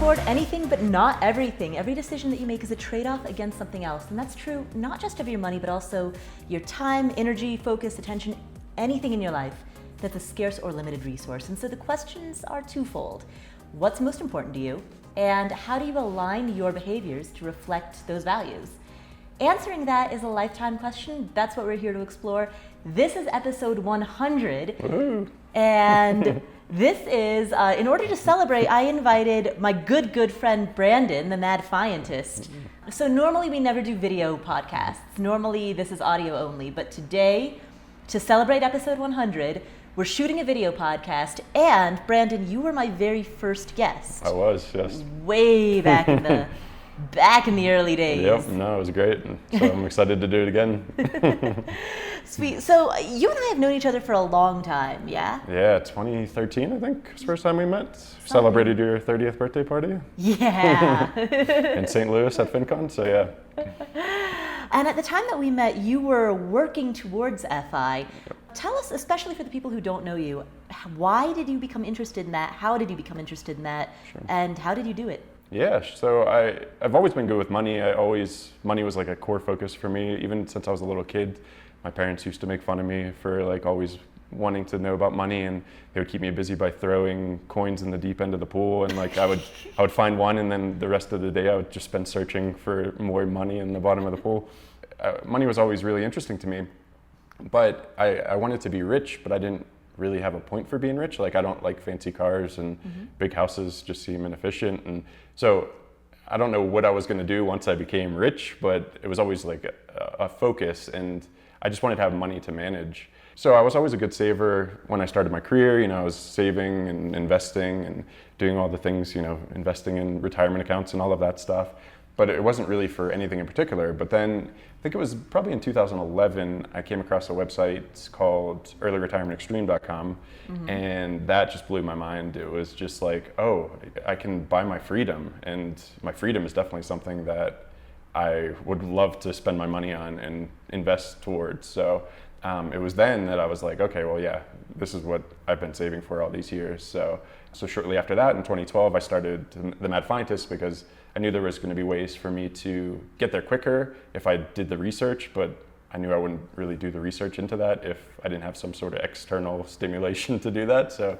afford anything, but not everything. Every decision that you make is a trade-off against something else. And that's true not just of your money, but also your time, energy, focus, attention, anything in your life that's a scarce or limited resource. And so the questions are twofold. What's most important to you? And how do you align your behaviors to reflect those values? Answering that is a lifetime question. That's what we're here to explore. This is episode 100. Woo-hoo. And this is, in order to celebrate, I invited my good friend Brandon, the Mad FIentist. So normally we never do video podcasts. Normally this is audio only. But today, to celebrate episode 100, we're shooting a video podcast. And Brandon, you were my very first guest. I was, yes. Way back in the early days. Yep, no, it was great. So I'm excited to do it again. Sweet. So you and I have known each other for a long time, yeah? Yeah, 2013, I think, was the first time we met. Celebrated your 30th birthday party. Yeah. In St. Louis at FinCon, so yeah. And at the time that we met, you were working towards FI. Yep. Tell us, especially for the people who don't know you, why did you become interested in that? How did you become interested in that? Sure. And how did you do it? Yeah, so I've always been good with money. Money was like a core focus for me, even since I was a little kid. My parents used to make fun of me for like always wanting to know about money, and they would keep me busy by throwing coins in the deep end of the pool. And like I would find one, and then the rest of the day I would just spend searching for more money in the bottom of the pool. Money was always really interesting to me, but I wanted to be rich, but I didn't really have a point for being rich. Like I don't like fancy cars, and big houses just seem inefficient. And so I don't know what I was going to do once I became rich, but it was always like a focus, and I just wanted to have money to manage. So I was always a good saver when I started my career. You know, I was saving and investing and doing all the things, you know, investing in retirement accounts and all of that stuff. But it wasn't really for anything in particular. But then I think it was probably in 2011, I came across a website called earlyretirementextreme.com, and that just blew my mind. It was just like, oh, I can buy my freedom, and my freedom is definitely something that I would love to spend my money on and invest towards. So it was then that I was like, okay, well, yeah, this is what I've been saving for all these years. So shortly after that, in 2012, I started the Mad FIentist because I knew there was going to be ways for me to get there quicker if I did the research, but I knew I wouldn't really do the research into that if I didn't have some sort of external stimulation to do that. So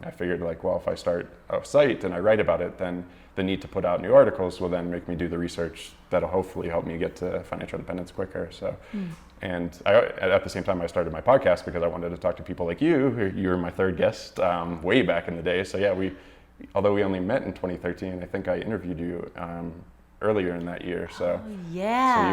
I figured like, well, if I start a site and I write about it, then the need to put out new articles will then make me do the research that'll hopefully help me get to financial independence quicker. So, and at the same time, I started my podcast because I wanted to talk to people like you. You were my third guest way back in the day. So yeah, although we only met in 2013, I think I interviewed you earlier in that year. So yeah.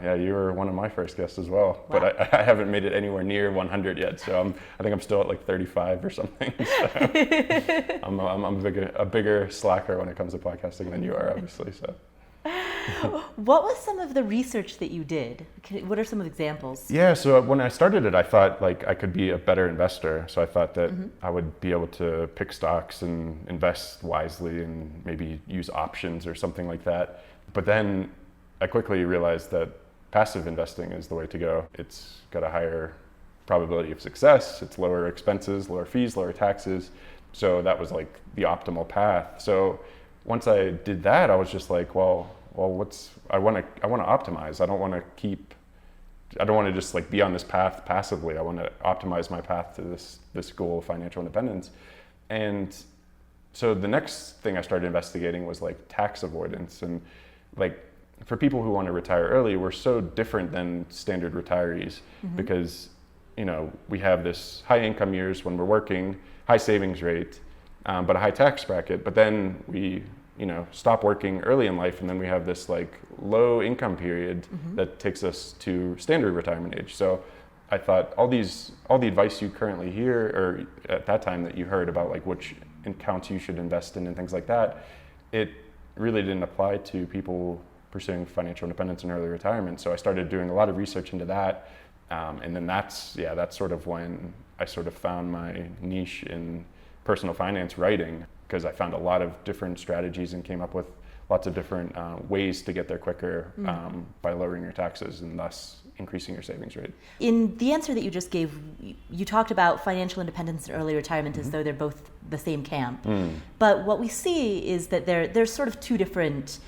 So you were one of my first guests as well. Wow. But I haven't made it anywhere near 100 yet. So I think I'm still at like 35 or something. So I'm a bigger slacker when it comes to podcasting than you are, obviously. So. What was some of the research that you did? What are some of the examples? Yeah, so when I started it, I thought like I could be a better investor. So I thought that I would be able to pick stocks and invest wisely and maybe use options or something like that. But then I quickly realized that passive investing is the way to go. It's got a higher probability of success. It's lower expenses, lower fees, lower taxes. So that was like the optimal path. So once I did that, I was just like, well, I want to optimize. I don't want to just like be on this path passively. I want to optimize my path to this goal of financial independence. And so the next thing I started investigating was like tax avoidance. And like for people who want to retire early, we're so different than standard retirees because, you know, we have this high income years when we're working, high savings rate, but a high tax bracket. But then we, you know, stop working early in life, and then we have this like low income period that takes us to standard retirement age. So I thought all the advice you currently hear, or at that time that you heard about like which accounts you should invest in and things like that, it really didn't apply to people pursuing financial independence and early retirement. So I started doing a lot of research into that. And then that's sort of when I sort of found my niche in personal finance writing, because I found a lot of different strategies and came up with lots of different ways to get there quicker by lowering your taxes and thus increasing your savings rate. In the answer that you just gave, you talked about financial independence and early retirement as though they're both the same camp. But what we see is that there's sort of two different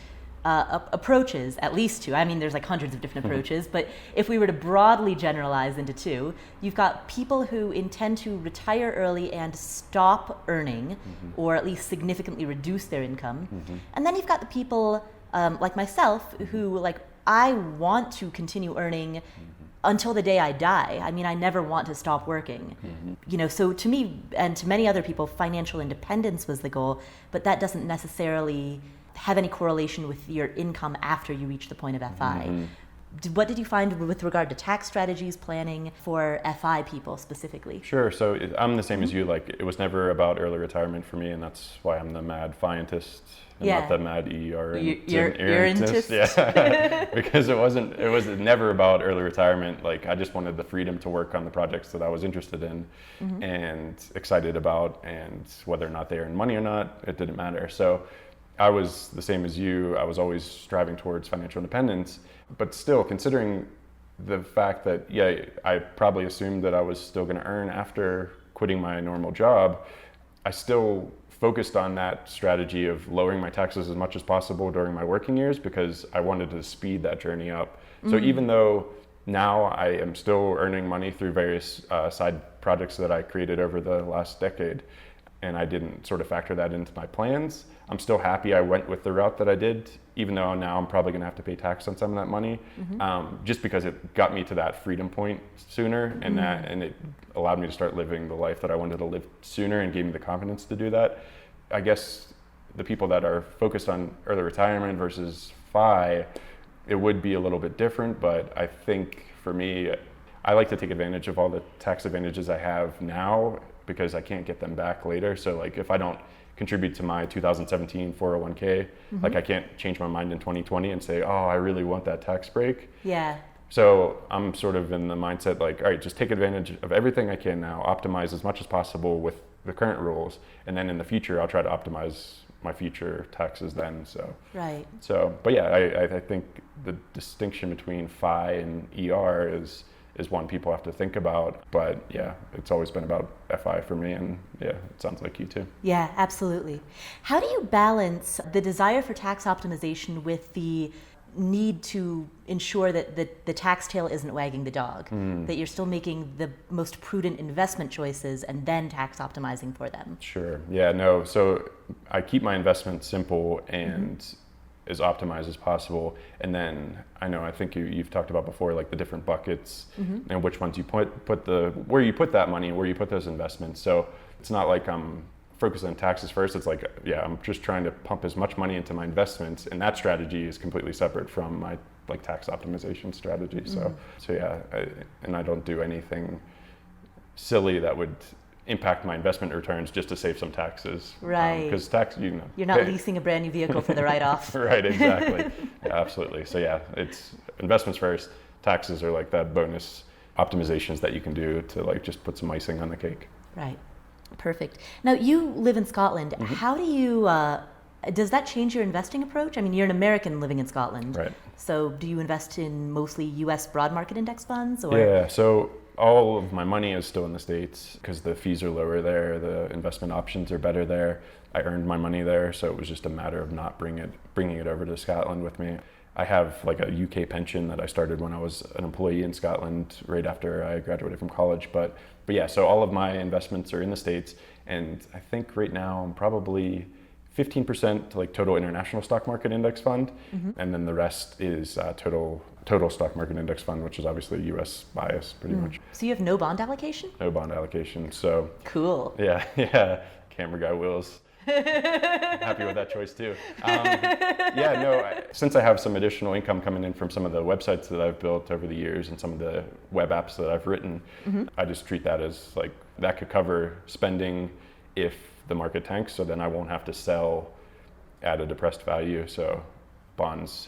approaches, at least two. I mean, there's like hundreds of different approaches, but if we were to broadly generalize into two, you've got people who intend to retire early and stop earning, or at least significantly reduce their income. And then you've got the people like myself who I want to continue earning until the day I die. I mean, I never want to stop working. So to me and to many other people, financial independence was the goal, but that doesn't necessarily have any correlation with your income after you reach the point of FI. What did you find with regard to tax strategies, planning for FI people specifically? Sure. So I'm the same as you. Like, it was never about early retirement for me, and that's why I'm the Mad FIentist and not the Mad FIentist. Yeah, because it was never about early retirement. Like, I just wanted the freedom to work on the projects that I was interested in and excited about, and whether or not they earn money or not, it didn't matter. So I was the same as you. I was always striving towards financial independence, but still, considering the fact that, I probably assumed that I was still going to earn after quitting my normal job, I still focused on that strategy of lowering my taxes as much as possible during my working years because I wanted to speed that journey up. So even though now I am still earning money through various side projects that I created over the last decade, and I didn't sort of factor that into my plans, I'm still happy I went with the route that I did, even though now I'm probably going to have to pay tax on some of that money, just because it got me to that freedom point sooner, and it allowed me to start living the life that I wanted to live sooner and gave me the confidence to do that. I guess the people that are focused on early retirement versus FI, it would be a little bit different, but I think for me, I like to take advantage of all the tax advantages I have now because I can't get them back later. So like, if I don't contribute to my 2017 401k, like I can't change my mind in 2020 and say, I really want that tax break. Yeah. So I'm sort of in the mindset like, all right, just take advantage of everything I can now, optimize as much as possible with the current rules, and then in the future I'll try to optimize my future taxes then. So right. So, but yeah, I think the distinction between FI and ER is one people have to think about, but yeah, it's always been about FI for me, and yeah, it sounds like you too. Yeah, absolutely. How do you balance the desire for tax optimization with the need to ensure that the tax tail isn't wagging the dog, that you're still making the most prudent investment choices and then tax optimizing for them? Sure. Yeah, no, so I keep my investments simple and as optimized as possible, and then I think you've talked about before, like the different buckets and which ones you put where you put that money and where you put those investments. So it's not like I'm focused on taxes first. It's like, I'm just trying to pump as much money into my investments, and that strategy is completely separate from my like tax optimization strategy. So yeah, I don't do anything silly that would impact my investment returns just to save some taxes. Right. Because tax, you're not leasing a brand new vehicle for the write-off. Right, exactly. Yeah, absolutely. So yeah, it's investments first. Taxes are like that bonus optimizations that you can do to like just put some icing on the cake. Right. Perfect. Now you live in Scotland. How do you, does that change your investing approach? I mean, you're an American living in Scotland. Right. So do you invest in mostly US broad market index funds? Or? Yeah, so all of my money is still in the States because the fees are lower there, the investment options are better there. I earned my money there, so it was just a matter of not bringing it over to Scotland with me. I have like a UK pension that I started when I was an employee in Scotland right after I graduated from college. But yeah, so all of my investments are in the States, and I think right now I'm probably 15% to like total international stock market index fund, and then the rest is total stock market index fund, which is obviously US bias pretty much. So you have no bond allocation? No bond allocation. So cool. Yeah. Camera guy Wills. Happy with that choice too. Since I have some additional income coming in from some of the websites that I've built over the years and some of the web apps that I've written, I just treat that as like that could cover spending if the market tanks, so then I won't have to sell at a depressed value. So bonds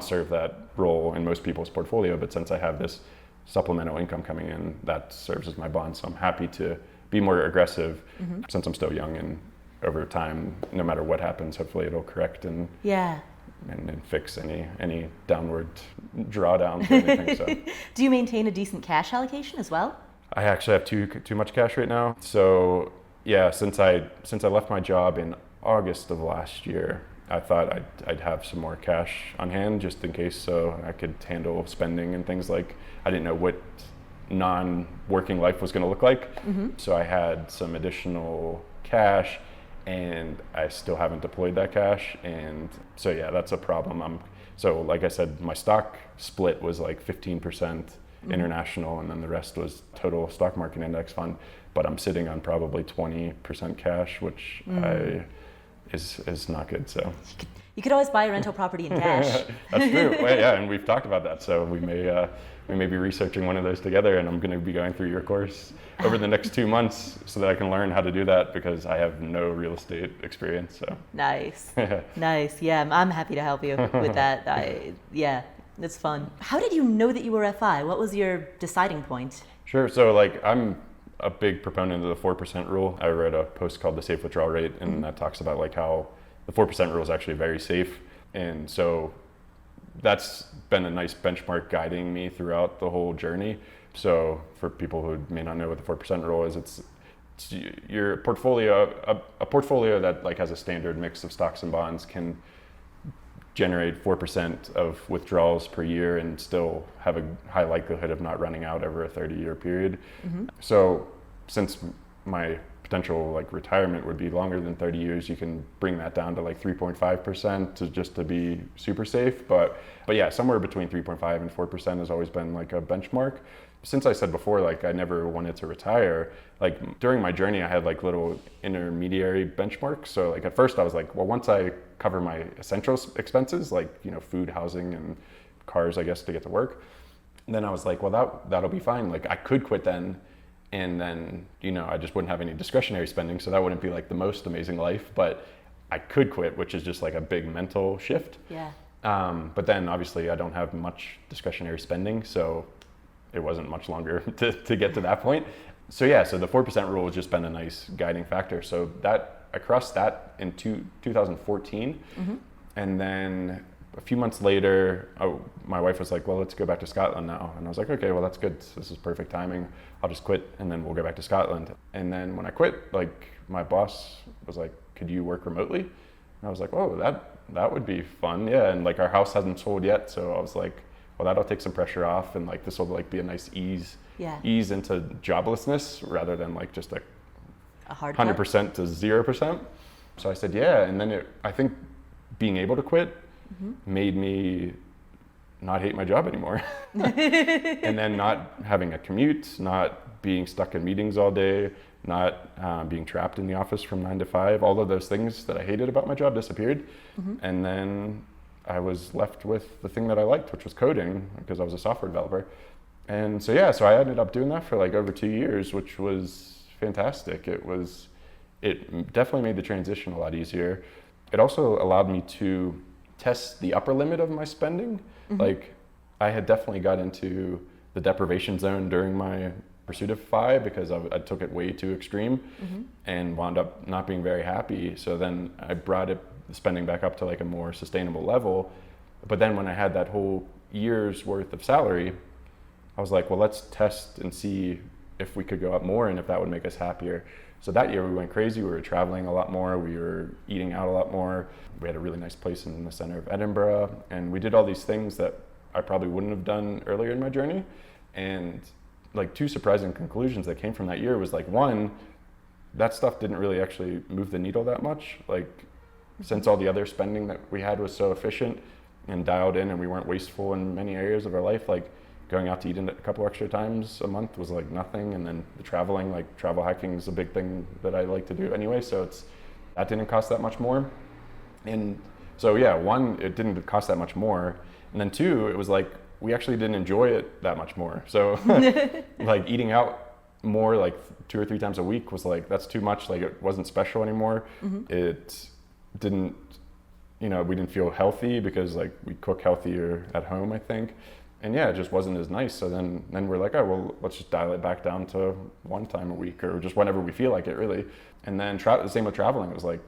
serve that role in most people's portfolio, but since I have this supplemental income coming in, that serves as my bond. So I'm happy to be more aggressive since I'm still young and over time, no matter what happens, hopefully it'll correct and fix any downward drawdowns or anything. So. Do you maintain a decent cash allocation as well? I actually have too much cash right now. So yeah, since I left my job in August of last year, I thought I'd have some more cash on hand just in case, so I could handle spending and things. Like, I didn't know what non-working life was going to look like. So I had some additional cash, and I still haven't deployed that cash. And so yeah, that's a problem. So like I said, my stock split was like 15% international, and then the rest was total stock market index fund. But I'm sitting on probably 20% cash, which is not good. So you could always buy a rental property in cash. That's true. Well, yeah, and we've talked about that. So we may be researching one of those together, and I'm going to be going through your course over the next 2 months so that I can learn how to do that, because I have no real estate experience. So nice. Nice. Yeah, I'm happy to help you with that. It's fun. How did you know that you were FI? What was your deciding point? Sure. So like, I'm a big proponent of the 4% rule. I wrote a post called The Safe Withdrawal Rate, and that talks about like how the 4% rule is actually very safe. And so that's been a nice benchmark guiding me throughout the whole journey. So for people who may not know what the 4% rule is, it's your portfolio, a portfolio that like has a standard mix of stocks and bonds can generate 4% of withdrawals per year and still have a high likelihood of not running out over a 30-year period. So since my potential like retirement would be longer than 30 years, you can bring that down to like 3.5% to be super safe. But yeah, somewhere between 3.5 and 4% has always been like a benchmark. Since I said before, like I never wanted to retire, like during my journey, I had like little intermediary benchmarks. So like at first I was like, well, once I cover my essential expenses, like, you know, food, housing, and cars, I guess, to get to work, and then I was like, well, that'll be fine. Like I could quit then, and then, you know, I just wouldn't have any discretionary spending. So that wouldn't be like the most amazing life, but I could quit, which is just like a big mental shift. Yeah. But then obviously I don't have much discretionary spending, so it wasn't much longer to get to that point. So yeah, so the 4% rule has just been a nice guiding factor. So that I crossed that in 2014. And then a few months later, my wife was like, well, let's go back to Scotland now. And I was like, okay, well, that's good. This is perfect timing. I'll just quit and then we'll go back to Scotland. And then when I quit, like my boss was like, could you work remotely? And I was like, oh, that would be fun. Yeah. And like our house hasn't sold yet. So I was like, well, that'll take some pressure off, and like this will like be a nice ease into joblessness rather than like just a hard 100% to 0%. So I said, yeah. And then I think being able to quit made me not hate my job anymore. And then not having a commute, not being stuck in meetings all day, not being trapped in the office from 9 to 5, all of those things that I hated about my job disappeared. And then I was left with the thing that I liked, which was coding, because I was a software developer. And so yeah, so I ended up doing that for like over 2 years, which was fantastic. It definitely made the transition a lot easier. It also allowed me to test the upper limit of my spending. Like I had definitely got into the deprivation zone during my pursuit of FI because I took it way too extreme and wound up not being very happy. So then I brought spending back up to like a more sustainable level. But then when I had that whole year's worth of salary, I was like, well, let's test and see if we could go up more and if that would make us happier. So that year we went crazy. We were traveling a lot more. We were eating out a lot more. We had a really nice place in the center of Edinburgh. And we did all these things that I probably wouldn't have done earlier in my journey. And like two surprising conclusions that came from that year was like, one, that stuff didn't really actually move the needle that much. Like since all the other spending that we had was so efficient and dialed in and we weren't wasteful in many areas of our life, like going out to eat a couple extra times a month was like nothing. And then the traveling, like travel hacking is a big thing that I like to do anyway. So that didn't cost that much more. And so yeah, one, it didn't cost that much more. And then two, it was like, we actually didn't enjoy it that much more. So like eating out more like 2 or 3 times a week was like, that's too much. Like it wasn't special anymore. It didn't, we didn't feel healthy because like we cook healthier at home, I think. and yeah, it just wasn't as nice. So then we're like, oh, well, let's just dial it back down to one time a week or just whenever we feel like it, really. And then the same with traveling. It was like,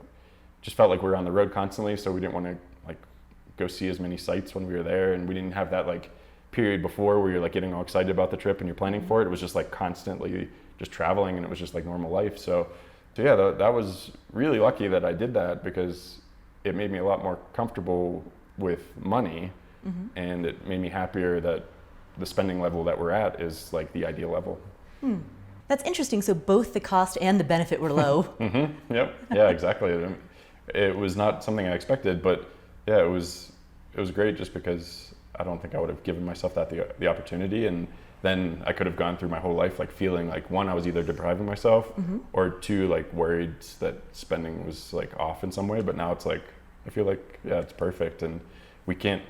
just felt like we were on the road constantly, so we didn't want to like go see as many sites when we were there, and we didn't have that like period before where you're like getting all excited about the trip and you're planning for it. It was just like constantly just traveling, and it was just like normal life. So yeah, that was really lucky that I did that, because it made me a lot more comfortable with money, and it made me happier that the spending level that we're at is like the ideal level. That's interesting. So both the cost and the benefit were low. Yep. Yeah, exactly. It was not something I expected, but yeah, it was great, just because I don't think I would have given myself the opportunity, and then I could have gone through my whole life like feeling like, one, I was either depriving myself, or two, like worried that spending was like off in some way. But now it's like, I feel like, yeah, it's perfect, and we can't,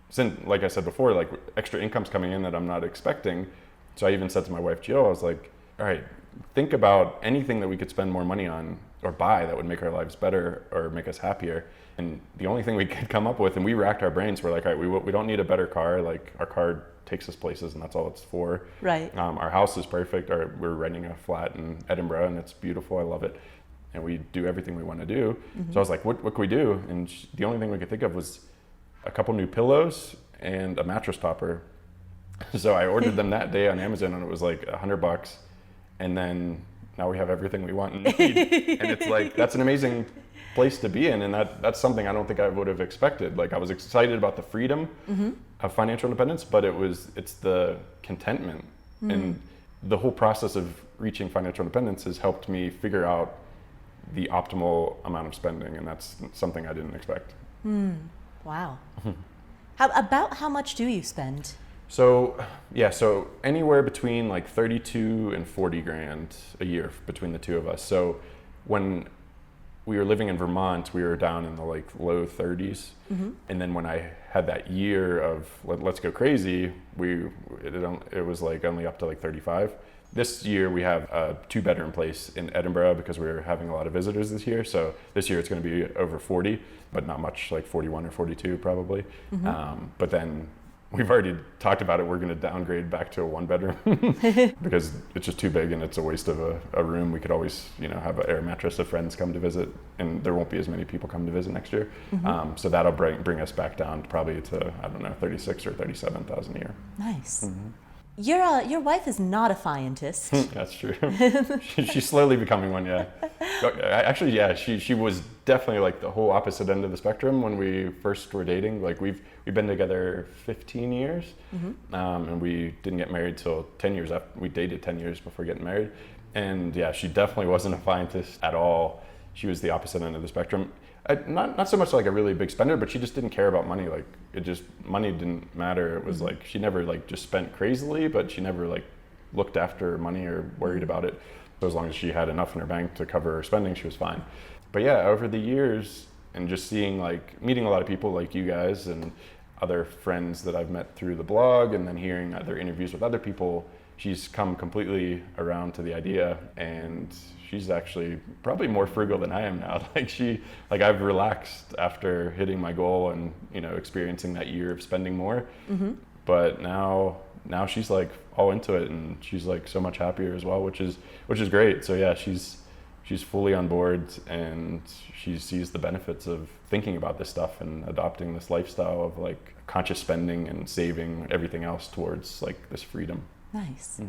since, like I said before, like extra income's coming in that I'm not expecting. So I even said to my wife, Jill, I was like, all right, think about anything that we could spend more money on or buy that would make our lives better or make us happier. And the only thing we could come up with, and we racked our brains, we're like, all right, we don't need a better car. Like, our car takes us places, and that's all it's for. Right. Our house is perfect. We're renting a flat in Edinburgh, and it's beautiful. I love it. And we do everything we want to do. So I was like, what can we do? And the only thing we could think of was a couple new pillows and a mattress topper. So I ordered them that day on Amazon, and it was like $100. And then now we have everything we want and need. And it's like, that's an amazing place to be in. And that's something I don't think I would have expected. Like, I was excited about the freedom of financial independence, but it's the contentment. And the whole process of reaching financial independence has helped me figure out the optimal amount of spending. And that's something I didn't expect. Wow. How much do you spend? So anywhere between like 32 and 40 grand a year between the two of us. So when we were living in Vermont, we were down in the like low 30s. And then when I had that year of let's go crazy, it was like only up to like 35. This year we have a 2-bedroom place in Edinburgh because we were having a lot of visitors this year. So this year it's going to be over 40, but not much, like 41 or 42 probably. But then we've already talked about it. We're going to downgrade back to a 1-bedroom because it's just too big and it's a waste of a room. We could always, have an air mattress if friends come to visit, and there won't be as many people come to visit next year. So that'll bring us back down probably to, I don't know, 36 or 37,000 a year. Nice. Your wife is not a FIentist. That's true. She's slowly becoming one, yeah. Actually, yeah, she was definitely like the whole opposite end of the spectrum when we first were dating. Like, we've been together 15 years, and we didn't get married till 10 years after. We dated 10 years before getting married. And yeah, she definitely wasn't a FIentist at all. She was the opposite end of the spectrum. Not so much like a really big spender, but she just didn't care about money. Like, money didn't matter. It was like, she never like just spent crazily, but she never like looked after money or worried about it. So as long as she had enough in her bank to cover her spending, she was fine. But yeah, over the years and just meeting a lot of people like you guys and other friends that I've met through the blog, and then hearing other interviews with other people, she's come completely around to the idea, and she's actually probably more frugal than I am now. I've relaxed after hitting my goal and, experiencing that year of spending more. But now she's like all into it, and she's like so much happier as well, which is great. So yeah, she's fully on board, and she sees the benefits of thinking about this stuff and adopting this lifestyle of like conscious spending and saving everything else towards like this freedom. Nice.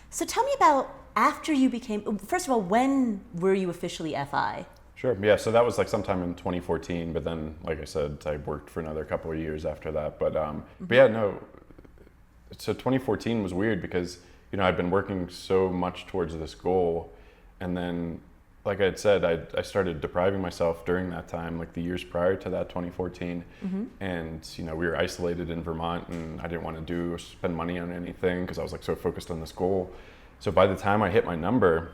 So tell me about after you became, first of all, when were you officially FI? Sure. Yeah. So that was like sometime in 2014, but then, like I said, I worked for another couple of years after that. But yeah, no. So 2014 was weird because, I'd been working so much towards this goal, and then, like I had said, I started depriving myself during that time, like the years prior to that 2014. And, we were isolated in Vermont, and I didn't want to spend money on anything because I was like so focused on this goal. So by the time I hit my number,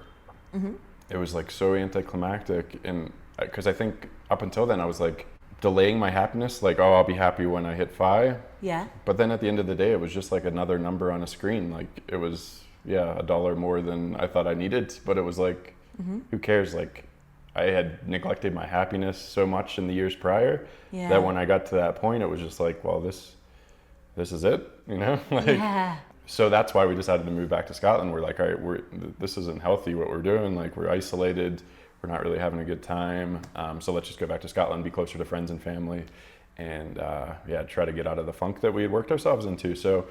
it was like so anticlimactic. And because I think up until then I was like delaying my happiness, like, oh, I'll be happy when I hit FI. Yeah. But then at the end of the day, it was just like another number on a screen. Like, it was, $1 more than I thought I needed. But it was like, who cares? Like, I had neglected my happiness so much in the years prior that when I got to that point, it was just like, well, this this is it, you know? Like, Yeah. so that's why we decided to move back to Scotland. We're like, all right, this isn't healthy what we're doing. Like, we're isolated. We're not really having a good time. So let's just go back to Scotland, be closer to friends and family, and try to get out of the funk that we had worked ourselves into. So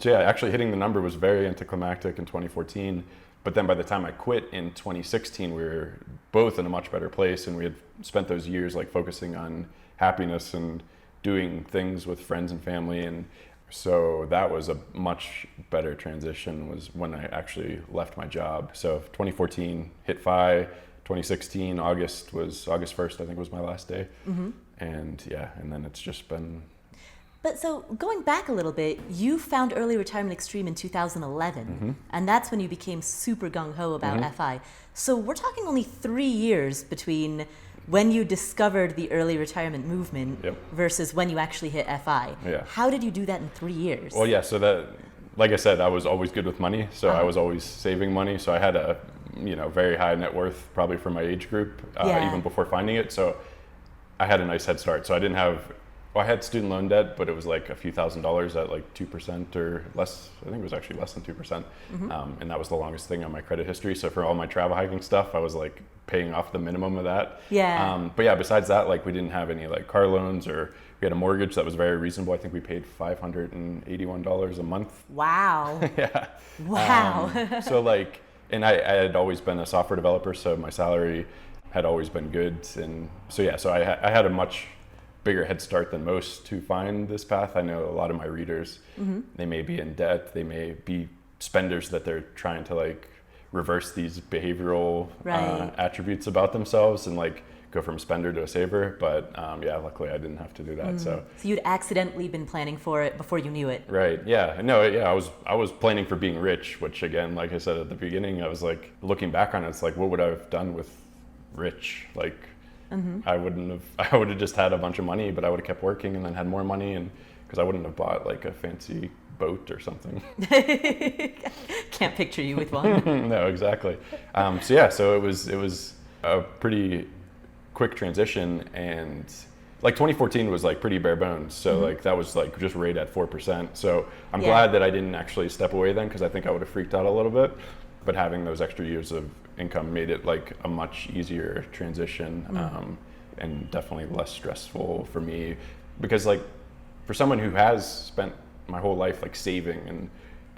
yeah, actually hitting the number was very anticlimactic in 2014. But then by the time I quit in 2016, we were both in a much better place, and we had spent those years like focusing on happiness and doing things with friends and family. And so that was a much better transition, was when I actually left my job. So 2014 hit FI, 2016 August 1st, I think was my last day. Mm-hmm. And then it's just been. But so going back a little bit, you found early retirement extreme in 2011, Mm-hmm. and that's when you became super gung-ho about Mm-hmm. FI. So we're talking only 3 years between when you discovered the early retirement movement Yep. versus when you actually hit FI. Yeah. How did you do that in 3 years? Well, yeah, so that, like I said, I was always good with money, so I was always saving money. So I had a, very high net worth, probably for my age group, even before finding it. So I had a nice head start. So I didn't have, I had student loan debt, but it was like a few $1,000s at like 2% or less. I think it was actually less than 2%. Mm-hmm. And that was the longest thing on my credit history. So for all my travel hiking stuff, I was like paying off the minimum of that. Yeah. But yeah, besides that, like we didn't have any like car loans, or we had a mortgage that was very reasonable. I think we paid $581 a month. Wow. Yeah. Wow. So like, and I had always been a software developer, so my salary had always been good. And so yeah, so I had a much bigger head start than most to find this path. I know a lot of my readers, Mm-hmm. they may be in debt, they may be spenders that they're trying to like reverse these behavioral Right. attributes about themselves and like go from spender to a saver. But luckily I didn't have to do that. So you'd accidentally been planning for it before you knew it. right, yeah, no, yeah, I was planning for being rich, which again, like I said at the beginning, I was like looking back on it, it's like, what would I have done with rich? Like, I would have just had a bunch of money, but I would have kept working and then had more money, and because I wouldn't have bought like a fancy boat or something. Can't picture you with one. No, exactly. So it was a pretty quick transition, and like 2014 was like pretty bare bones. So like that was like just right at 4%. So I'm glad that I didn't actually step away then, because I think I would have freaked out a little bit. But having those extra years of income made it like a much easier transition, and definitely less stressful for me, because like for someone who has spent my whole life like saving and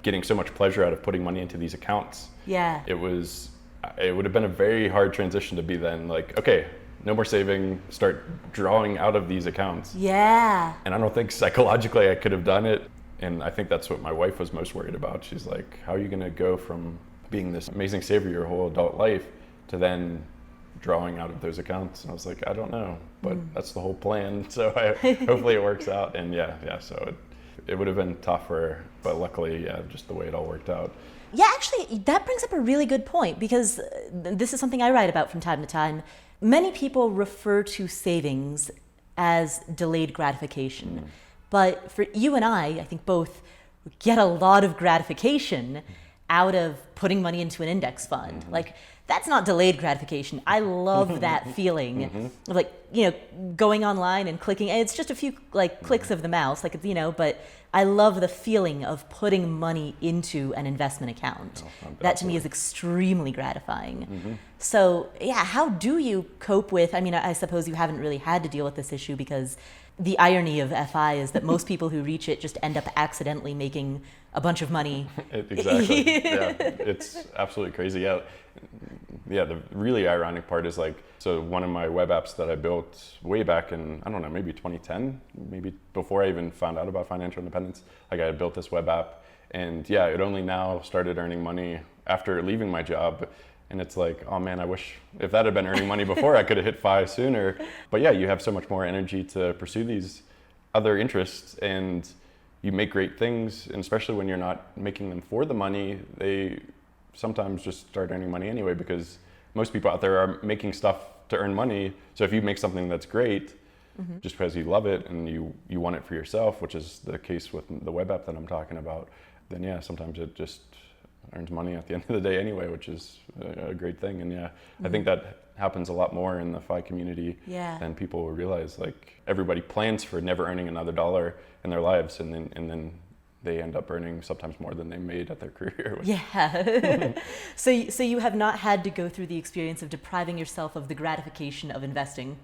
getting so much pleasure out of putting money into these accounts, Yeah. it would have been a very hard transition to be then like, okay, no more saving, start drawing out of these accounts. Yeah. And I don't think psychologically I could have done it. And I think that's what my wife was most worried about. She's like, how are you going to go from being this amazing saver your whole adult life to then drawing out of those accounts? And I was like, I don't know, but that's the whole plan. So hopefully it works out. And so it would have been tougher, but luckily, just the way it all worked out. Yeah, actually, that brings up a really good point, because this is something I write about from time to time. Many people refer to savings as delayed gratification. But for you and I think both get a lot of gratification out of putting money into an index fund. Like, that's not delayed gratification. I love that feeling of like, going online and clicking. And it's just a few like clicks of the mouse, like, but I love the feeling of putting money into an investment account. That to me is extremely gratifying. So yeah, how do you cope with, I suppose you haven't really had to deal with this issue, because the irony of FI is that most people who reach it just end up accidentally making a bunch of money. Exactly. Yeah, it's absolutely crazy. Yeah, the really ironic part is like, so one of my web apps that I built way back in, I don't know, maybe 2010, maybe before I even found out about financial independence, like I had built this web app, and yeah, it only now started earning money after leaving my job. And it's like, oh man, I wish if that had been earning money before, I could have hit FI sooner. But yeah, you have so much more energy to pursue these other interests, and you make great things, and especially when you're not making them for the money, they sometimes just start earning money anyway, because most people out there are making stuff to earn money. So if you make something that's great, just because you love it and you want it for yourself, which is the case with the web app that I'm talking about, then yeah, sometimes it just earns money at the end of the day anyway, which is a great thing. And yeah, I think that happens a lot more in the FI community than people realize. Like everybody plans for never earning another dollar in their lives, and then they end up earning sometimes more than they made at their career. Yeah. So you have not had to go through the experience of depriving yourself of the gratification of investing.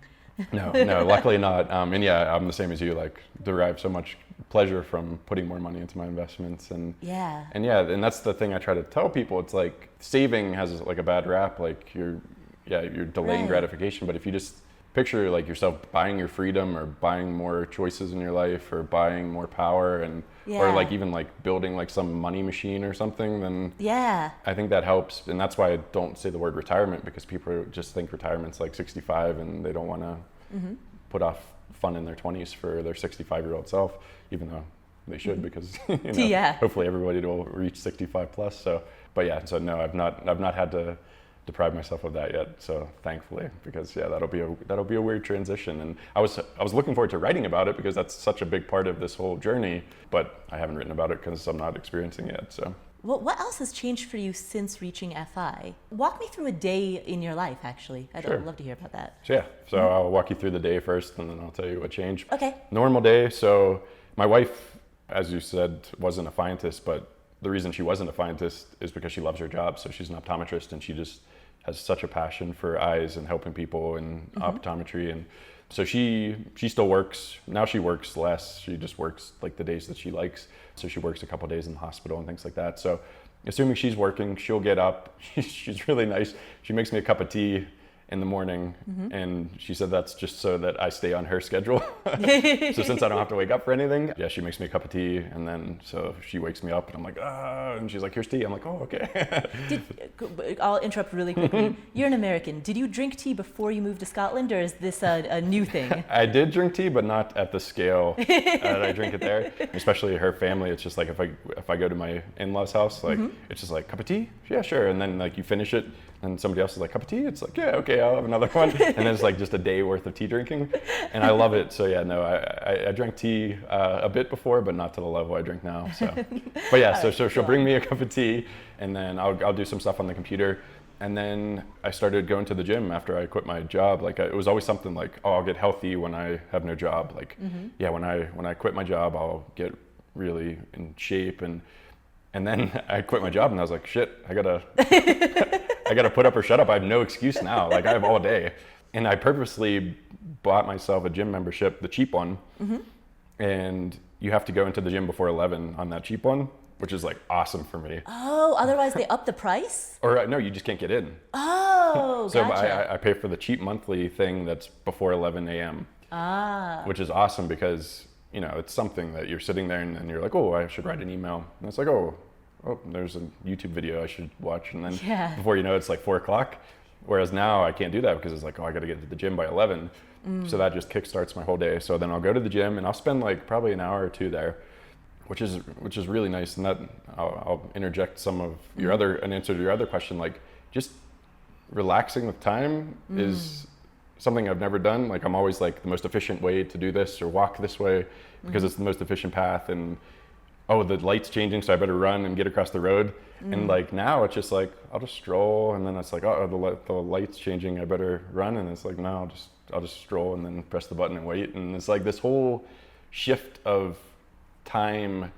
No, luckily not. And yeah, I'm the same as you, like derive so much pleasure from putting more money into my investments. And that's the thing I try to tell people. It's like saving has like a bad rap, like you're delaying gratification. But if you just picture like yourself buying your freedom or buying more choices in your life or buying more power or like even like building like some money machine or something, then I think that helps. And that's why I don't say the word retirement, because people just think retirement's like 65 and they don't want to put off fun in their 20s for their 65-year-old self, even though they should, because hopefully everybody will reach 65 plus. So no, I've not had to deprive myself of that yet, so thankfully, because that'll be a weird transition. And I was looking forward to writing about it because that's such a big part of this whole journey, but I haven't written about it because I'm not experiencing it yet. So well, what else has changed for you since reaching FI? Walk me through a day in your life, actually. I'd love to hear about that. So I'll walk you through the day first, and then I'll tell you what changed. Okay. Normal day. So my wife, as you said, wasn't a FIentist, but the reason she wasn't a FIentist is because she loves her job. So she's an optometrist, and she just has such a passion for eyes and helping people in optometry. And so she still works. Now she works less. She just works like the days that she likes. So she works a couple of days in the hospital and things like that. So assuming she's working, she'll get up. She's really nice. She makes me a cup of tea in the morning, and she said that's just so that I stay on her schedule. So since I don't have to wake up for anything, she makes me a cup of tea, and then so she wakes me up, and I'm like, and she's like, here's tea. I'm like, oh, okay. I'll interrupt really quickly. You're an American. Did you drink tea before you moved to Scotland, or is this a new thing? I did drink tea, but not at the scale that I drink it there. Especially her family, it's just like if I go to my in-laws' house, like it's just like, cup of tea? Yeah, sure. And then like you finish it, and somebody else is like, cup of tea? It's like, yeah, okay, I'll have another one. And then it's like just a day worth of tea drinking. And I love it. So I drank tea a bit before, but not to the level I drink now. So, but so she'll bring me a cup of tea, and then I'll do some stuff on the computer. And then I started going to the gym after I quit my job. Like it was always something like, oh, I'll get healthy when I have no job. Like, when I quit my job, I'll get really in shape. And then I quit my job, and I was like, shit, I gotta put up or shut up. I have no excuse now. Like I have all day. And I purposely bought myself a gym membership, the cheap one. And you have to go into the gym before 11 on that cheap one, which is like awesome for me. Oh, otherwise they up the price? Or no, you just can't get in. Oh, so gotcha. I pay for the cheap monthly thing that's before 11 a.m. Which is awesome because, it's something that you're sitting there and you're like, oh, I should write an email. And it's like, oh, there's a YouTube video I should watch. And then before you know it's like 4:00. Whereas now I can't do that because it's like, oh, I got to get to the gym by 11. So that just kickstarts my whole day. So then I'll go to the gym and I'll spend like probably an hour or two there, which is really nice. And that I'll interject some of an answer to your other question. Like just relaxing with time is something I've never done. Like I'm always like the most efficient way to do this or walk this way because it's the most efficient path. And oh, the light's changing, so I better run and get across the road. And like now it's just like, I'll just stroll, and then it's like, oh, the light's changing, I better run. And it's like, no, I'll just stroll and then press the button and wait. And it's like this whole shift of time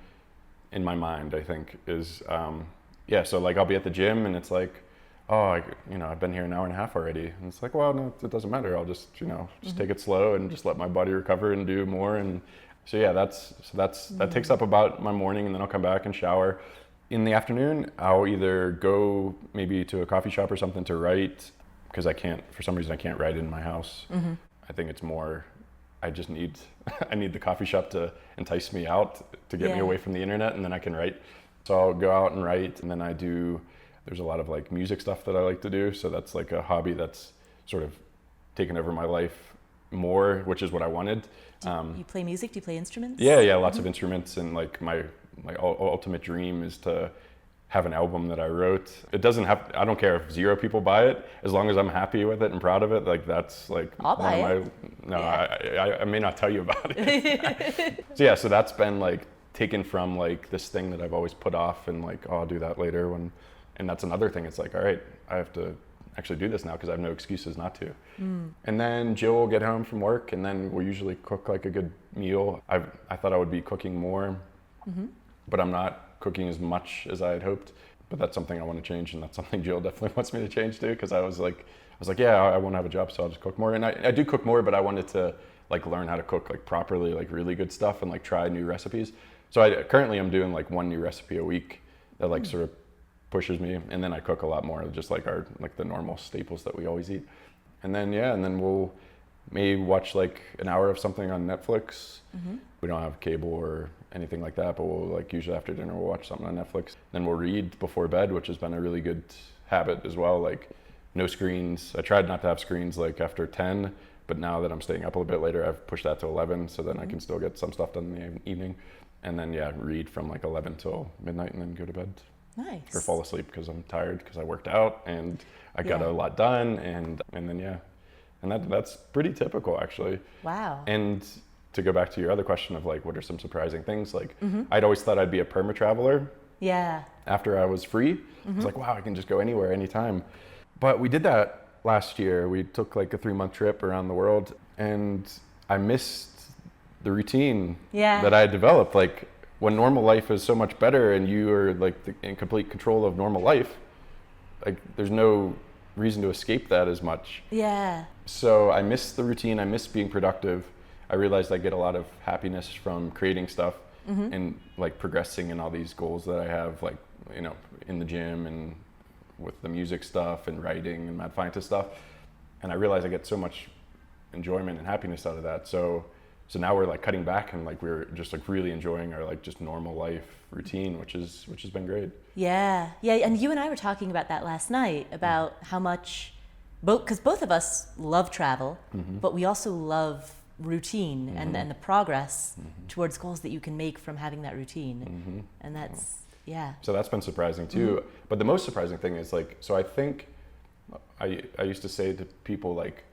in my mind, I think is, so like I'll be at the gym and it's like, oh, I've been here an hour and a half already. And it's like, well, no, it doesn't matter. I'll just, just take it slow and just let my body recover and do more. And so that takes up about my morning, and then I'll come back and shower. In the afternoon, I'll either go maybe to a coffee shop or something to write, because for some reason I can't write in my house. I think it's more, I need the coffee shop to entice me out, to get me away from the internet, and then I can write. So I'll go out and write, and then there's a lot of like music stuff that I like to do. So that's like a hobby that's sort of taken over my life more, which is what I wanted. You play music? Do you play instruments? Yeah, lots of instruments. And like my ultimate dream is to have an album that I wrote. I don't care if 0 people buy it, as long as I'm happy with it and proud of it. Like that's like I'll buy it. I may not tell you about it. So that's been like taken from like this thing that I've always put off and like, oh, I'll do that later and that's another thing. It's like, all right, I have to actually do this now because I have no excuses not to. And then Jill will get home from work, and then we'll usually cook like a good meal. I thought I would be cooking more, but I'm not cooking as much as I had hoped. But that's something I want to change, and that's something Jill definitely wants me to change too. Because I was like, yeah, I won't have a job, so I'll just cook more. And I do cook more, but I wanted to like learn how to cook like properly, like really good stuff, and like try new recipes. So currently I'm doing like one new recipe a week that like sort of pushes me, and then I cook a lot more, just like the normal staples that we always eat. And then we'll maybe watch like an hour of something on Netflix. We don't have cable or anything like that, but we'll like usually after dinner we'll watch something on Netflix. Then we'll read before bed, which has been a really good habit as well. Like no screens. I tried not to have screens like after 10, but now that I'm staying up a little bit later, I've pushed that to 11, so then I can still get some stuff done in the evening. And then read from like 11 till midnight, and then go to bed. Nice. Or fall asleep because I'm tired because I worked out and I got a lot done, and then and that's pretty typical actually. Wow. And to go back to your other question of like what are some surprising things, like I'd always thought I'd be a perma traveler. Yeah. After I was free, I was like, wow, I can just go anywhere, anytime. But we did that last year. We took like a 3-month trip around the world, and I missed the routine that I had developed. Like when normal life is so much better and you are like in complete control of normal life, like there's no reason to escape that as much. Yeah. So I missed the routine. I missed being productive. I realized I get a lot of happiness from creating stuff and like progressing in all these goals that I have, like, you know, in the gym and with the music stuff and writing and Mad FIentist stuff. And I realized I get so much enjoyment and happiness out of that. So now we're like cutting back, and like we're just like really enjoying our like just normal life routine, which has been great. Yeah. And you and I were talking about that last night, about how much because both of us love travel, but we also love routine and the progress towards goals that you can make from having that routine. And that's, So that's been surprising too. But the most surprising thing is like, so I think I used to say to people like,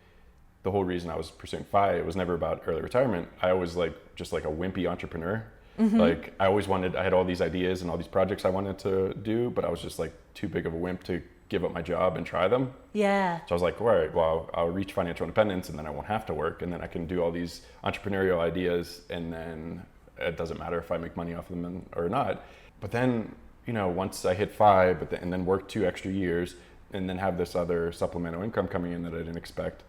the whole reason I was pursuing FI, it was never about early retirement. I was like, just like a wimpy entrepreneur. Like I had all these ideas and all these projects I wanted to do, but I was just like too big of a wimp to give up my job and try them. Yeah. So I was like, all right, well, I'll reach financial independence, and then I won't have to work, and then I can do all these entrepreneurial ideas, and then it doesn't matter if I make money off of them or not. But then, you know, once I hit FI, and then work 2 extra years, and then have this other supplemental income coming in that I didn't expect,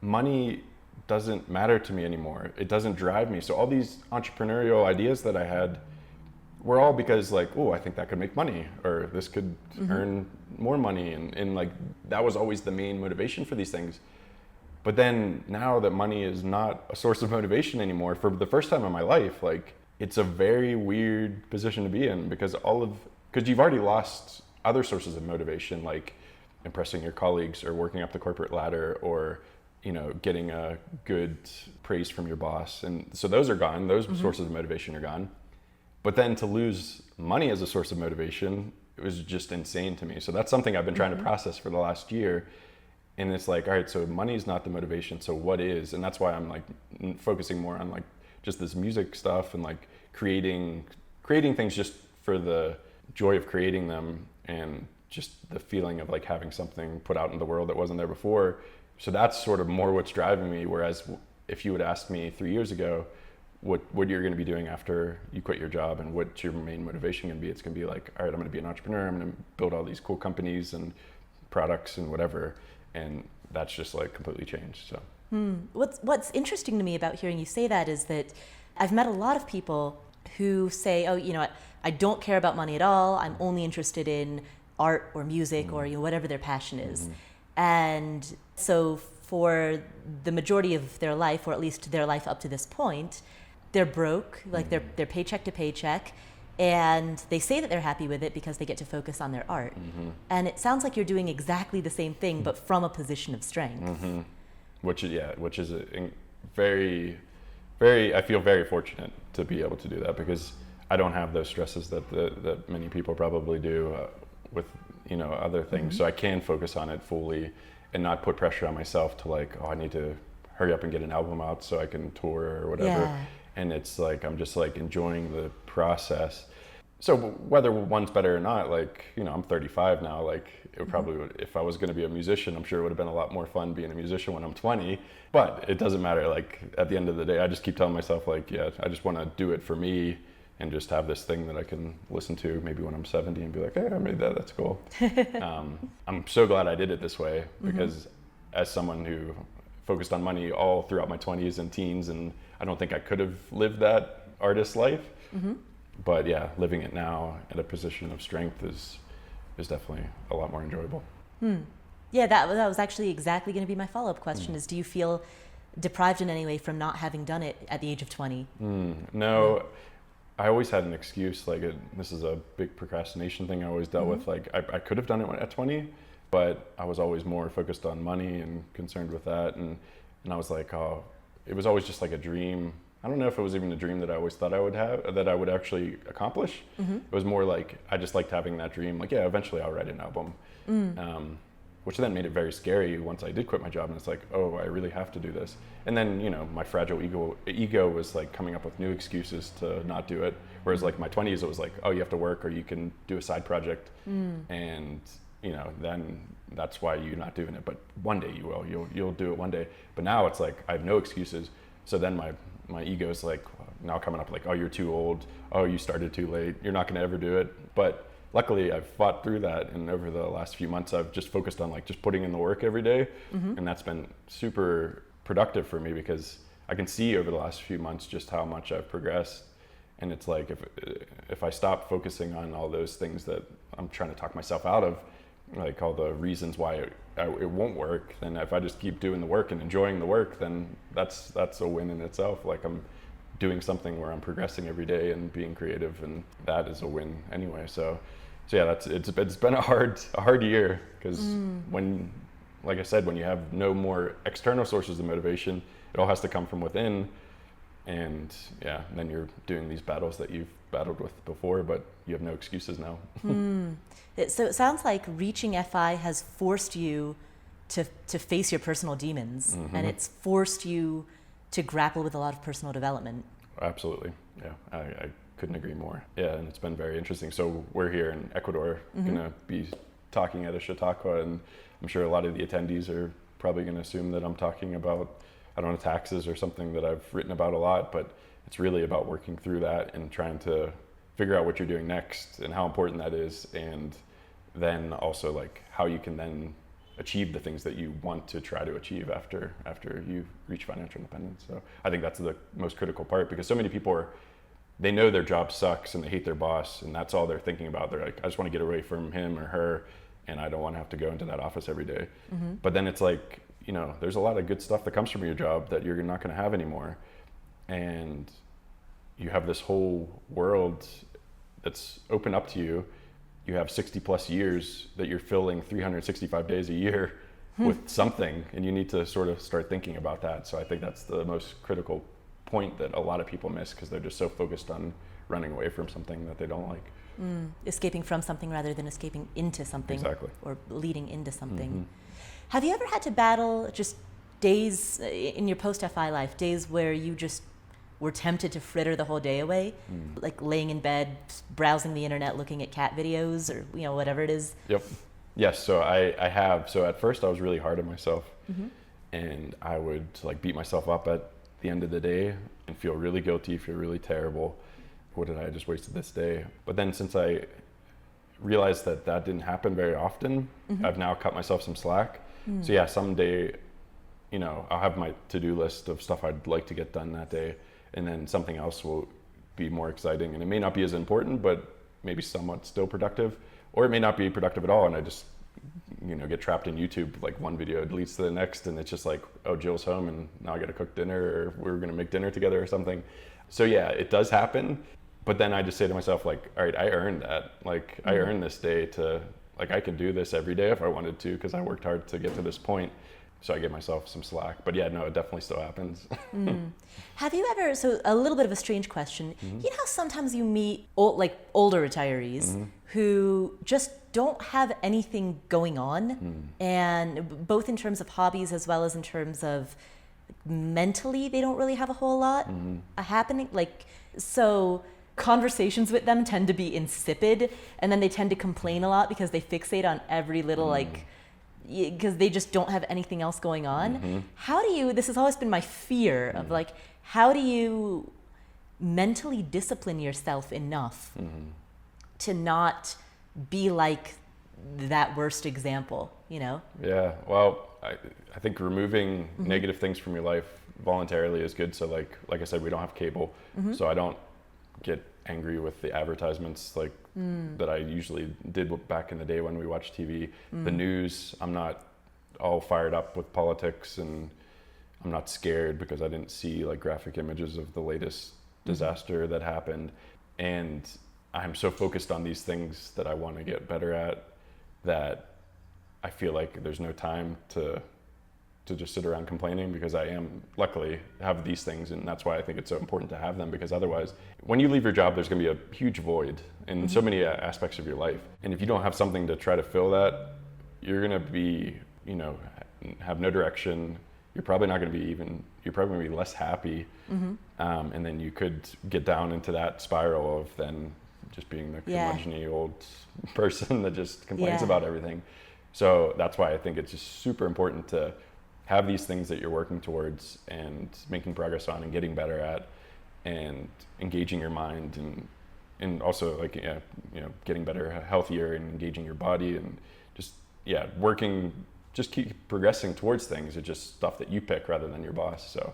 money doesn't matter to me anymore. It doesn't drive me. So all these entrepreneurial ideas that I had were all because like, oh, I think that could make money, or this could earn more money. And like, that was always the main motivation for these things. But then now that money is not a source of motivation anymore, for the first time in my life, like it's a very weird position to be in, because you've already lost other sources of motivation, like impressing your colleagues or working up the corporate ladder, or, you know, getting a good praise from your boss. And so those are gone. Those sources of motivation are gone. But then to lose money as a source of motivation, it was just insane to me. So that's something I've been trying to process for the last year. And it's like, all right, so money is not the motivation. So what is? And that's why I'm like focusing more on like just this music stuff and like creating things just for the joy of creating them, and just the feeling of like having something put out in the world that wasn't there before. So that's sort of more what's driving me. Whereas if you would ask me 3 years ago, what you're going to be doing after you quit your job and what's your main motivation going to be, it's going to be like, all right, I'm going to be an entrepreneur. I'm going to build all these cool companies and products and whatever. And that's just like completely changed. So what's interesting to me about hearing you say that is that I've met a lot of people who say, oh, you know, I don't care about money at all. I'm only interested in art or music or, you know, whatever their passion is. And so for the majority of their life, or at least their life up to this point, they're broke, like they're paycheck to paycheck, and they say that they're happy with it because they get to focus on their art. And it sounds like you're doing exactly the same thing, but from a position of strength. Which is very, very, I feel very fortunate to be able to do that, because I don't have those stresses that many people probably do with, you know, other things. So I can focus on it fully and not put pressure on myself to like, oh, I need to hurry up and get an album out so I can tour or whatever. And it's like, I'm just like enjoying the process. So whether one's better or not, like, you know, I'm 35 now, like it would probably, if I was going to be a musician, I'm sure it would have been a lot more fun being a musician when I'm 20, but it doesn't matter. Like at the end of the day, I just keep telling myself like, yeah, I just want to do it for me and just have this thing that I can listen to maybe when I'm 70 and be like, hey, I made that, that's cool. I'm so glad I did it this way because as someone who focused on money all throughout my 20s and teens, and I don't think I could have lived that artist life. But yeah, living it now at a position of strength is definitely a lot more enjoyable. Yeah, that was actually exactly going to be my follow-up question is, do you feel deprived in any way from not having done it at the age of 20? No, I always had an excuse. Like this is a big procrastination thing I always dealt with. Like I could have done it at 20, but I was always more focused on money and concerned with that. And I was like, oh, it was always just like a dream. I don't know if it was even a dream that I always thought I would have, that I would actually accomplish. It was more like, I just liked having that dream. Like, yeah, eventually I'll write an album. Which then made it very scary once I did quit my job. And it's like, oh, I really have to do this. And then, you know, my fragile ego was like coming up with new excuses to not do it. Whereas like my 20s, it was like, oh, you have to work or you can do a side project. And, you know, then that's why you're not doing it. But one day you will, you'll do it one day. But now it's like, I have no excuses. So then my ego is like now coming up like, oh, you're too old. Oh, you started too late. You're not going to ever do it. But luckily I've fought through that. And over the last few months, I've just focused on like just putting in the work every day. And that's been super productive for me because I can see over the last few months just how much I've progressed. And it's like, if I stop focusing on all those things that I'm trying to talk myself out of, like all the reasons why it won't work, then if I just keep doing the work and enjoying the work, then that's a win in itself. Like I'm doing something where I'm progressing every day and being creative, and that is a win anyway. So yeah, it's been a hard year because when, like I said, when you have no more external sources of motivation, it all has to come from within. And yeah, then you're doing these battles that you've battled with before, but you have no excuses now. So it sounds like reaching FI has forced you to face your personal demons, and it's forced you to grapple with a lot of personal development. Absolutely, yeah, I couldn't agree more. Yeah, and it's been very interesting. So we're here in Ecuador, gonna be talking at a Chautauqua, and I'm sure a lot of the attendees are probably gonna assume that I'm talking about, I don't know, taxes or something that I've written about a lot, but it's really about working through that and trying to figure out what you're doing next and how important that is, and then also like how you can then achieve the things that you want to try to achieve after you reach financial independence. So I think that's the most critical part, because so many people they know their job sucks and they hate their boss, and that's all they're thinking about. They're like, I just want to get away from him or her, and I don't want to have to go into that office every day. But then it's like, you know, there's a lot of good stuff that comes from your job that you're not going to have anymore. And you have this whole world that's open up to you. You have 60 plus years that you're filling 365 days a year with something, and you need to sort of start thinking about that. So I think that's the most critical point that a lot of people miss, because they're just so focused on running away from something that they don't like. Escaping from something rather than escaping into something. Exactly. Or leading into something. Have you ever had to battle just days in your post-FI life, days where you just were tempted to fritter the whole day away? Like laying in bed, browsing the internet, looking at cat videos, or, you know, whatever it is? Yep. Yes, so I have. So at first I was really hard on myself, and I would like beat myself up at the end of the day and feel really guilty, feel really terrible. What did I just wasted this day? But then since I realized that didn't happen very often, I've now cut myself some slack. So yeah, someday, you know, I'll have my to-do list of stuff I'd like to get done that day, and then something else will be more exciting, and it may not be as important, but maybe somewhat still productive, or it may not be productive at all, and I just, you know, get trapped in YouTube. Like one video leads to the next, and it's just like, oh, Jill's home and now I gotta cook dinner, or we're gonna make dinner together or something. So yeah, it does happen, but then I just say to myself, like, all right, I earned that. Like I earned this day to, like, I could do this every day if I wanted to, because I worked hard to get to this point. So I give myself some slack. But yeah, no, it definitely still happens. Have you ever, so a little bit of a strange question, you know how sometimes you meet older retirees who just don't have anything going on, and both in terms of hobbies as well as in terms of mentally, they don't really have a whole lot happening. Like, so conversations with them tend to be insipid, and then they tend to complain a lot because they fixate on every little like, because they just don't have anything else going on. How do you, this has always been my fear of like, how do you mentally discipline yourself enough to not be like that worst example, you know? Yeah, well, I think removing negative things from your life voluntarily is good. So like I said, we don't have cable, so I don't get angry with the advertisements like that I usually did back in the day when we watched TV. The news, I'm not all fired up with politics, and I'm not scared because I didn't see like graphic images of the latest disaster that happened. And I'm so focused on these things that I want to get better at that I feel like there's no time to just sit around complaining, because I am luckily have these things, and that's why I think it's so important to have them, because otherwise when you leave your job there's going to be a huge void in so many aspects of your life, and if you don't have something to try to fill that, you're going to be, you know, have no direction. You're probably not going to be you're probably going to be less happy, and then you could get down into that spiral of then just being the curmudgeon-y old person that just complains about everything. So that's why I think it's just super important to have these things that you're working towards and making progress on and getting better at, and engaging your mind, and also like, you know, getting better, healthier, and engaging your body, and just working, just keep progressing towards things. It's just stuff that you pick rather than your boss. So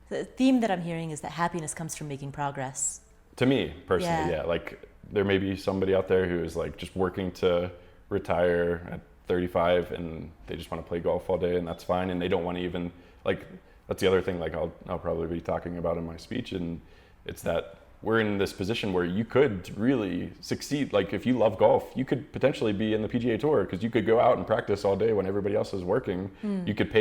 the theme that I'm hearing is that happiness comes from making progress. To me personally, like there may be somebody out there who is like just working to retire at 35 and they just want to play golf all day, and that's fine, and they don't want to even, like, that's the other thing like I'll probably be talking about in my speech, and it's that we're in this position where you could really succeed. Like if you love golf, you could potentially be in the PGA Tour, because you could go out and practice all day when everybody else is working. You could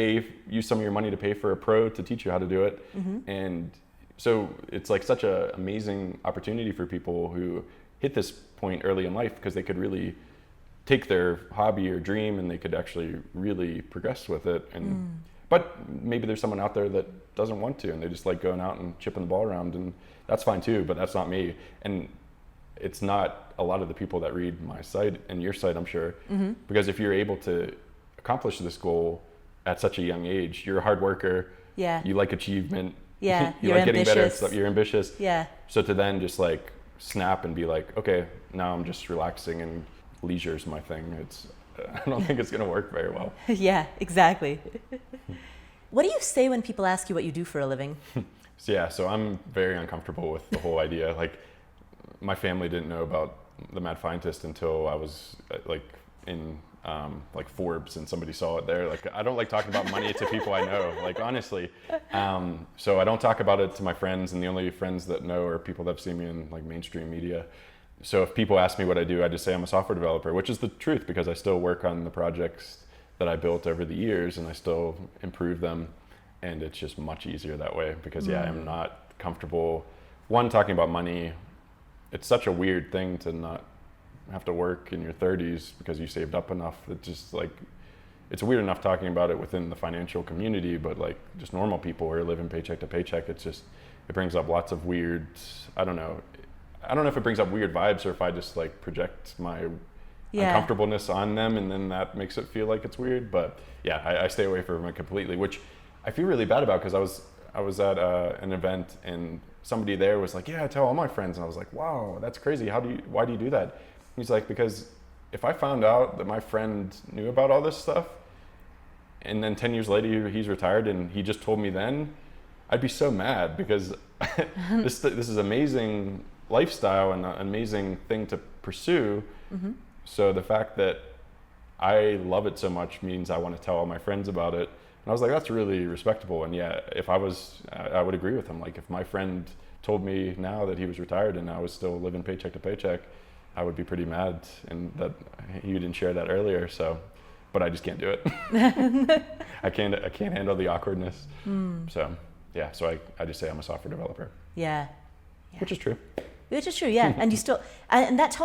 use some of your money to pay for a pro to teach you how to do it. And so it's like such an amazing opportunity for people who hit this point early in life, because they could really take their hobby or dream and they could actually really progress with it. And but maybe there's someone out there that doesn't want to, and they just like going out and chipping the ball around, and that's fine too, but that's not me. And it's not a lot of the people that read my site and your site, I'm sure, because if you're able to accomplish this goal at such a young age, you're a hard worker, you like achievement, you you're like ambitious. getting better at stuff, you're ambitious. So to then just like snap and be like, okay, now I'm just relaxing and leisure's my thing, I don't think it's going to work very well. Exactly. What do you say when people ask you what you do for a living? So I'm very uncomfortable with the whole idea. Like my family didn't know about the Mad FIentist until I was like in like Forbes, and somebody saw it there. Like I don't like talking about money to people I know, like honestly. So I don't talk about it to my friends, and the only friends that know are people that have seen me in like mainstream media. So if people ask me what I do, I just say I'm a software developer, which is the truth, because I still work on the projects that I built over the years, and I still improve them. And it's just much easier that way, because I'm not comfortable, one, talking about money. It's such a weird thing to not have to work in your 30s because you saved up enough. It's just like, it's weird enough talking about it within the financial community, but like just normal people who are living paycheck to paycheck, it brings up lots of weird, I don't know if it brings up weird vibes, or if I just like project my uncomfortableness on them, and then that makes it feel like it's weird. But I stay away from it completely, which I feel really bad about, because I was at an event, and somebody there was like, I tell all my friends, and I was like, wow, that's crazy. Why do you do that? He's like, because if I found out that my friend knew about all this stuff, and then 10 years later he's retired and he just told me then, I'd be so mad, because this is amazing lifestyle and an amazing thing to pursue. So the fact that I love it so much means I want to tell all my friends about it. And I was like, that's really respectable. And if I would agree with him. Like if my friend told me now that he was retired and I was still living paycheck to paycheck, I would be pretty mad, and that he didn't share that earlier. So, but I just can't do it. I can't handle the awkwardness. So I just say I'm a software developer. Which is true. Which is true, and you still, and that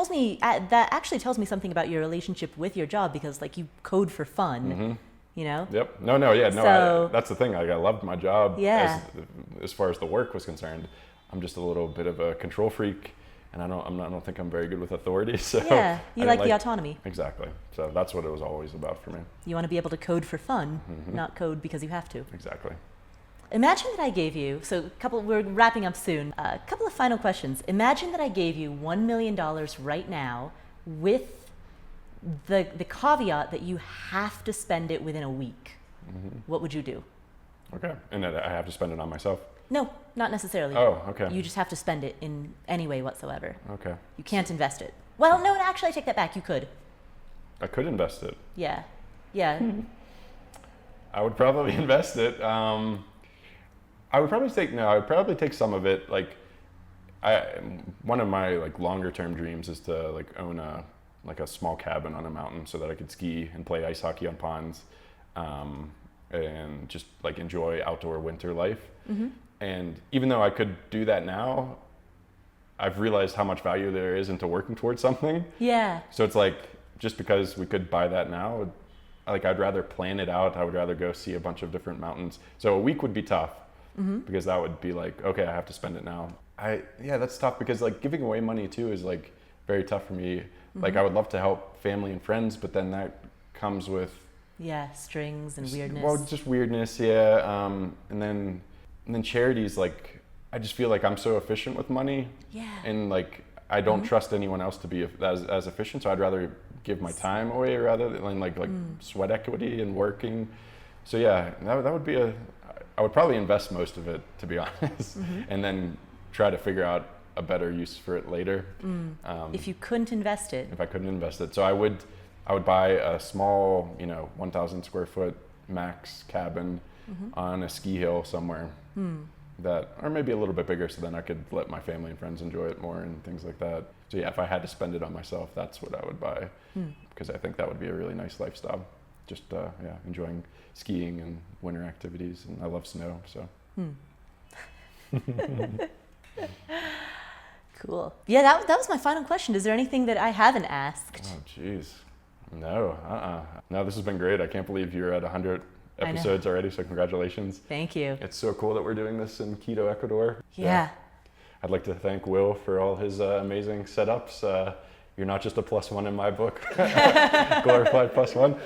actually tells me something about your relationship with your job, because like you code for fun, you know? Yep. No. So, That's the thing. Like I loved my job as far as the work was concerned. I'm just a little bit of a control freak, and I don't think I'm very good with authority. So Yeah, you like the autonomy. Exactly. So that's what it was always about for me. You want to be able to code for fun, not code because you have to. Exactly. Imagine that I gave you, we're wrapping up soon, a couple of final questions. Imagine that I gave you $1 million right now with the caveat that you have to spend it within a week. What would you do? Okay, and then I have to spend it on myself? No, not necessarily. Oh, okay. You just have to spend it in any way whatsoever. Okay. You can't invest it. Well, no, actually, I take that back. You could. I could invest it. Yeah. I would probably invest it. I would probably take some of it. Like, one of my like longer term dreams is to like own a small cabin on a mountain so that I could ski and play ice hockey on ponds, and just like enjoy outdoor winter life. And even though I could do that now, I've realized how much value there is into working towards something. Yeah. So it's like, just because we could buy that now, like I'd rather plan it out. I would rather go see a bunch of different mountains. So a week would be tough, because that would be like, okay, I have to spend it now. That's tough, because like giving away money too is like very tough for me. Like I would love to help family and friends, but then that comes with strings and weirdness. Well, just weirdness, yeah. And then charities, like I just feel like I'm so efficient with money. Yeah. And like I don't trust anyone else to be as efficient, so I'd rather give my time away rather than like sweat equity and working. So yeah, that would be I would probably invest most of it, to be honest, and then try to figure out a better use for it later. If you couldn't invest it. If I couldn't invest it. So I would buy a small, 1,000 square foot max cabin on a ski hill somewhere, or maybe a little bit bigger, so then I could let my family and friends enjoy it more and things like that. So yeah, if I had to spend it on myself, that's what I would buy, because I think that would be a really nice lifestyle. Just enjoying skiing and winter activities, and I love snow, so. Cool. Yeah, that was my final question. Is there anything that I haven't asked? Oh, geez. No, No, this has been great. I can't believe you're at 100 episodes already, so congratulations. Thank you. It's so cool that we're doing this in Quito, Ecuador. Yeah. I'd like to thank Will for all his amazing setups. You're not just a +1 in my book, glorified +1.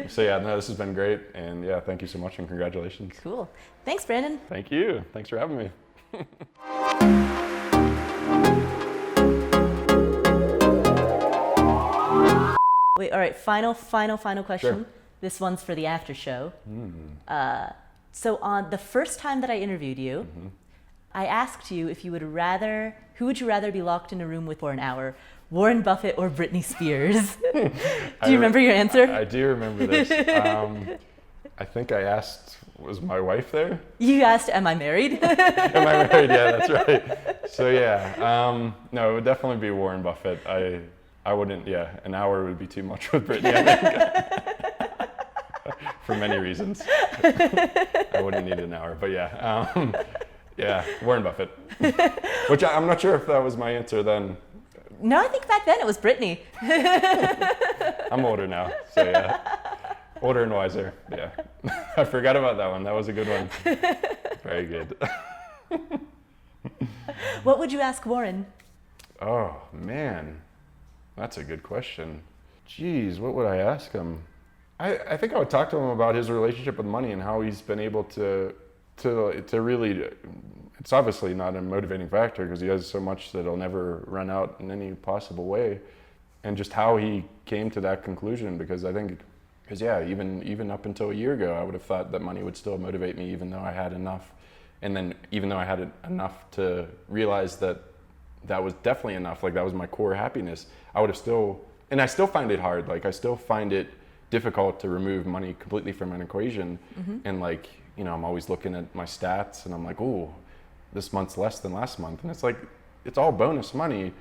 So yeah, no, this has been great, and yeah, thank you so much, and congratulations. Cool. Thanks, Brandon. Thank you. Thanks for having me. Wait, all right, final question. Sure. This one's for the after show. So on the first time that I interviewed you, I asked you if who would you rather be locked in a room with for an hour, Warren Buffett or Britney Spears? Do you remember your answer? I do remember this. I think I asked, was my wife there? You asked, am I married? Am I married? Yeah, that's right. So yeah, no, it would definitely be Warren Buffett. I wouldn't, an hour would be too much with Britney, I think. For many reasons. I wouldn't need an hour, but yeah, Warren Buffett. Which I'm not sure if that was my answer then. No, I think back then it was Britney. I'm older now, so yeah. Older and wiser, yeah. I forgot about that one. That was a good one. Very good. What would you ask Warren? Oh, man. That's a good question. Geez, what would I ask him? I think I would talk to him about his relationship with money and how he's been able to really, it's obviously not a motivating factor because he has so much that he'll never run out in any possible way, and just how he came to that conclusion, because even up until a year ago, I would have thought that money would still motivate me even though I had enough, and then even though I had enough to realize that was definitely enough, like that was my core happiness, I would have still, and I still find it hard, like I still find it difficult to remove money completely from an equation, and like, I'm always looking at my stats and I'm like, oh, this month's less than last month, and it's like, it's all bonus money,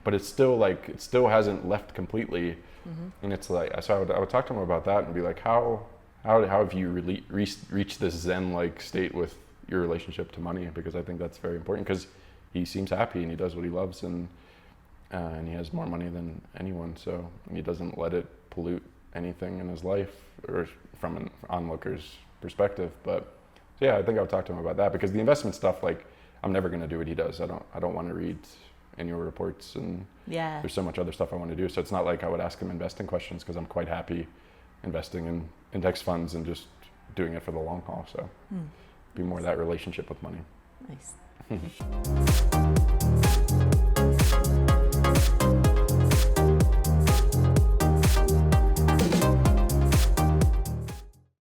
but it's still like, it still hasn't left completely, and it's like, so I would talk to him about that and be like, how have you reached this Zen-like state with your relationship to money? Because I think that's very important, because he seems happy and he does what he loves, and he has more money than anyone, so he doesn't let it pollute anything in his life, or from an onlooker's perspective. But yeah, I think I would talk to him about that, because the investment stuff, like I'm never going to do what he does. I don't want to read annual reports, and Yeah. there's so much other stuff I want to do. So it's not like I would ask him investing questions, because I'm quite happy investing in index funds and just doing it for the long haul. So be more that relationship with money. Nice.